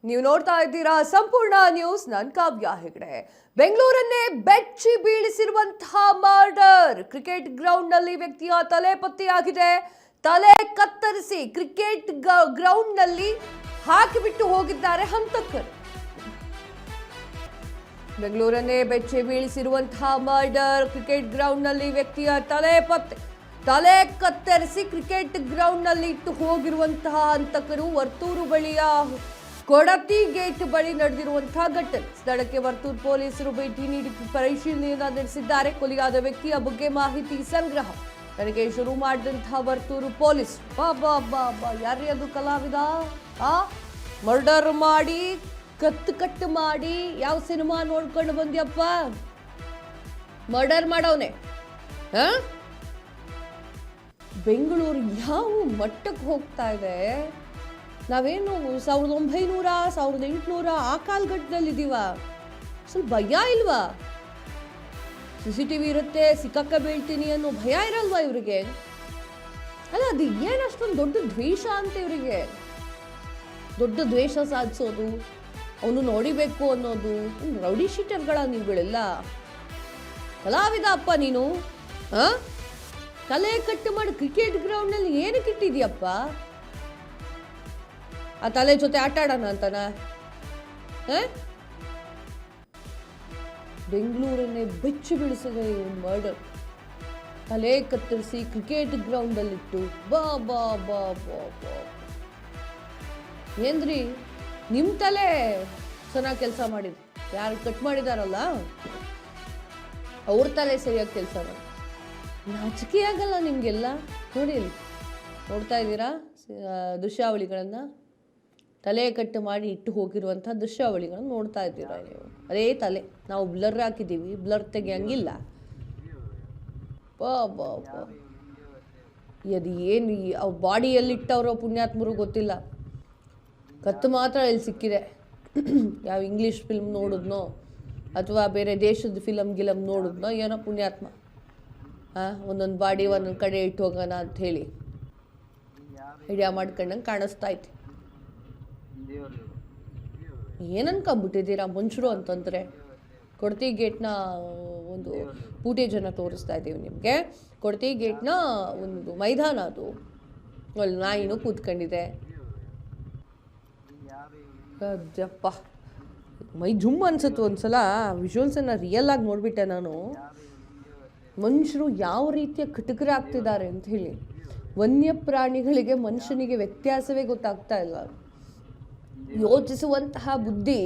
ನೀವು ನೋಡ್ತಾ ಇದ್ದೀರಾ ಸಂಪೂರ್ಣ ನ್ಯೂಸ್. ನಾನು ಕಾವ್ಯ ಹೆಗಡೆ. ಬೆಂಗಳೂರನ್ನೇ ಬೆಚ್ಚಿ ಬೀಳಿಸಿರುವಂತಹ ಮರ್ಡರ್. ಕ್ರಿಕೆಟ್ ಗ್ರೌಂಡ್ ನಲ್ಲಿ ವ್ಯಕ್ತಿಯ ತಲೆ ಪತ್ತೆಯಾಗಿದೆ. ತಲೆ ಕತ್ತರಿಸಿ ಕ್ರಿಕೆಟ್ ಗ್ರೌಂಡ್ ನಲ್ಲಿ ಹಾಕಿಬಿಟ್ಟು ಹೋಗಿದ್ದಾರೆ ಹಂತಕರು. ಬೆಂಗಳೂರನ್ನೇ ಬೆಚ್ಚಿ ಬೀಳಿಸಿರುವಂತಹ ಮರ್ಡರ್. ಕ್ರಿಕೆಟ್ ಗ್ರೌಂಡ್ ನಲ್ಲಿ ವ್ಯಕ್ತಿಯ ತಲೆ ಕತ್ತರಿಸಿ ಕ್ರಿಕೆಟ್ ಗ್ರೌಂಡ್ ನಲ್ಲಿ ಇಟ್ಟು ಹೋಗಿರುವಂತಹ ಹಂತಕರು. ವರ್ತೂರು ಬಳಿಯ ಕೊಡತಿ ಗೇಟ್ ಬಳಿ ನಡೆದಿರುವಂತಹ ಘಟನೆ. ಸ್ಥಳಕ್ಕೆ ವರ್ತೂರು ಪೊಲೀಸರು ಭೇಟಿ ನೀಡಿ ಪರಿಶೀಲನೆಯನ್ನ ನಡೆಸಿದ್ದಾರೆ. ಕೊಲೆಯಾದ ವ್ಯಕ್ತಿಯ ಬಗ್ಗೆ ಮಾಹಿತಿ ಸಂಗ್ರಹ ತನಿಖೆ ಶುರು ಮಾಡಿದಂತಹ ವರ್ತೂರು ಪೊಲೀಸ್. ಯಾರೇ ಅದು ಕಲಾವಿದ ಮರ್ಡರ್ ಮಾಡಿ ಕಟ್ ಮಾಡಿ ಯಾವ ಸಿನಿಮಾ ನೋಡ್ಕೊಂಡು ಬಂದ್ಯಪ್ಪ? ಮರ್ಡರ್ ಮಾಡವನೆ. ಬೆಂಗಳೂರು ಯಾವ ಮಟ್ಟಕ್ಕೆ ಹೋಗ್ತಾ ಇದೆ? ನಾವೇನು 1900 1800 ಆ ಕಾಲಘಟ್ಟದಲ್ಲಿದ್ದೀವ? ಸ್ವಲ್ಪ ಭಯ ಇಲ್ವಾ? CCTV ಇರುತ್ತೆ, ಸಿಕ್ಕಕ್ಕ ಬೀಳ್ತೀನಿ ಅನ್ನೋ ಭಯ ಇರಲ್ವಾ ಇವರಿಗೆ? ಅಲ್ಲ, ಅದು ಏನು ಅಷ್ಟೊಂದು ದೊಡ್ಡ ದ್ವೇಷ ಅಂತ ಇವರಿಗೆ? ದೊಡ್ಡ ದ್ವೇಷ ಸಾಧಿಸೋದು, ಅವನು ನೋಡಿಬೇಕು ಅನ್ನೋದು. ರೌಡಿ ಶೀಟರ್ಗಳ ನೀವುಗಳೆಲ್ಲ? ಕಲಾವಿದ ಅಪ್ಪ ನೀನು. ತಲೆ ಕಟ್ಟು ಮಾಡಿ ಕ್ರಿಕೆಟ್ ಗ್ರೌಂಡ್ನಲ್ಲಿ ಏನಕ್ಕೆ ಇಟ್ಟಿದ್ಯಪ್ಪ? ಆ ತಲೆ ಜೊತೆ ಆಟ ಆಡೋಣ ಅಂತನ? ಬೆಂಗಳೂರನ್ನೇ ಬೆಚ್ಚಿ ಬೀಳಿಸಿದೆ ಈ ಮರ್ಡರ್. ತಲೆ ಕತ್ತರಿಸಿ ಕ್ರಿಕೆಟ್ ಗ್ರೌಂಡ್ ಅಲ್ಲಿಟ್ಟು ಬಾ ಬಾ ಬಾ ಬಾ ಬಾ. ಏನ್ರಿ, ನಿಮ್ಮ ತಲೆ ಚೆನ್ನಾಗಿ ಕೆಲಸ ಮಾಡಿದ್ರು. ಯಾರು ಕಟ್ ಮಾಡಿದಾರಲ್ಲ ಅವ್ರ ತಲೆ ಸರಿಯಾಗಿ ಕೆಲಸ ಮಾಡಿ. ನಾಚಿಕೆ ಆಗಲ್ಲ ನಿಮಗೆಲ್ಲ? ನೋಡಿ, ನೋಡ್ತಾ ಇದ್ದೀರಾ ದೃಶ್ಯಾವಳಿಗಳನ್ನು? ತಲೆ ಕಟ್ಟು ಮಾಡಿ ಇಟ್ಟು ಹೋಗಿರುವಂಥ ದೃಶ್ಯಾವಳಿಗಳನ್ನು ನೋಡ್ತಾ ಇದ್ದೀರಾ ನೀವು? ಅದೇ ತಲೆ ನಾವು ಬ್ಲರ್ ಹಾಕಿದ್ದೀವಿ, ಬ್ಲರ್ ತೆಗಿಯಂಗಿಲ್ಲ. ಅದು ಏನು ಅವ್ರ ಬಾಡಿಯಲ್ಲಿಟ್ಟವರೋ ಪುಣ್ಯಾತ್ಮರು ಗೊತ್ತಿಲ್ಲ. ಕತ್ತು ಮಾತ್ರ ಇಲ್ಲಿ ಸಿಕ್ಕಿದೆ. ಯಾವ ಇಂಗ್ಲೀಷ್ ಫಿಲ್ಮ್ ನೋಡಿದ್ನೋ ಅಥವಾ ಬೇರೆ ದೇಶದ ಫಿಲಮ್ ನೋಡಿದ್ನೋ ಏನೋ ಪುಣ್ಯಾತ್ಮ. ಒಂದೊಂದು ಬಾಡಿ ಒಂದೊಂದು ಕಡೆ ಇಟ್ಟು ಹೋಗೋಣ ಅಂತ ಹೇಳಿ ಐಡಿಯಾ ಮಾಡ್ಕೊಂಡಂಗೆ ಕಾಣಿಸ್ತಾ ಐತೆ. ಏನನ್ಕೊಂಬಿಟ್ಟಿದ್ದೀರಾ ಮನುಷ್ಯರು ಅಂತಂದರೆ? ಕೊಡತಿ ಗೇಟ್ನ ಒಂದು ಫೂಟೇಜನ್ನು ತೋರಿಸ್ತಾ ಇದ್ದೀವಿ ನಿಮಗೆ. ಕೊಡತಿ ಗೇಟ್ನ ಒಂದು ಮೈದಾನ ಅದು. ಅಲ್ಲಿ ನಾಯಿನೂ ಕೂತ್ಕೊಂಡಿದೆ. ಅಜ್ಜಪ್ಪ, ಮೈ ಜುಮ್ ಅನ್ಸುತ್ತೆ ಒಂದ್ಸಲ. ವಿಜುವಲ್ಸನ್ನು ರಿಯಲ್ ಆಗಿ ನೋಡಿಬಿಟ್ಟೆ ನಾನು. ಮನುಷ್ಯರು ಯಾವ ರೀತಿಯ ಕಟುಕರಾಗ್ತಿದ್ದಾರೆ ಅಂತ ಹೇಳಿ. ವನ್ಯ ಪ್ರಾಣಿಗಳಿಗೆ ಮನುಷ್ಯನಿಗೆ ವ್ಯತ್ಯಾಸವೇ ಗೊತ್ತಾಗ್ತಾ ಇಲ್ಲ. ಯೋಚಿಸುವಂತಹ ಬುದ್ಧಿ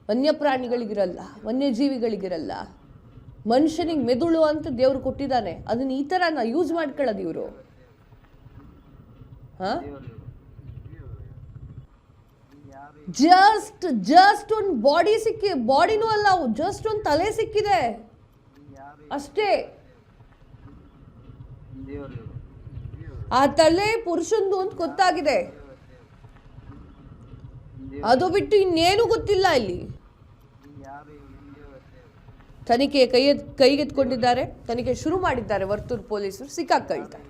ವನ್ಯಪ್ರಾಣಿಗಳಿಗಿರಲ್ಲ, ವನ್ಯಜೀವಿಗಳಿಗಿರಲ್ಲ. ಮನುಷ್ಯನಿಗೆ ಮೆದುಳು ಅಂತ ದೇವ್ರು ಕೊಟ್ಟಿದ್ದಾನೆ. ಅದನ್ನ ಈ ಥರ ಯೂಸ್ ಮಾಡ್ಕೊಳ್ಳೋದು ಇವರು. ಜಸ್ಟ್ ಒಂದು ಬಾಡಿನೂ ಅಲ್ಲ, ಜಸ್ಟ್ ಒಂದು ತಲೆ ಸಿಕ್ಕಿದೆ ಅಷ್ಟೇ. ಆ ತಲೆ ಪುರುಷಂದು ಅಂತ ಗೊತ್ತಾಗಿದೆ. ಅದು ಬಿಟ್ಟು ಇನ್ನೇನು ಗೊತ್ತಿಲ್ಲ ಇಲ್ಲಿ. ತನಿಖೆ ಕೈಗೆತ್ಕೊಂಡಿದ್ದಾರೆ. ತನಿಖೆ ಶುರು ಮಾಡಿದ್ದಾರೆ ವರ್ತೂರು ಪೊಲೀಸರು. ಸಿಕ್ಕಾಕೊಳ್ತಾರೆ.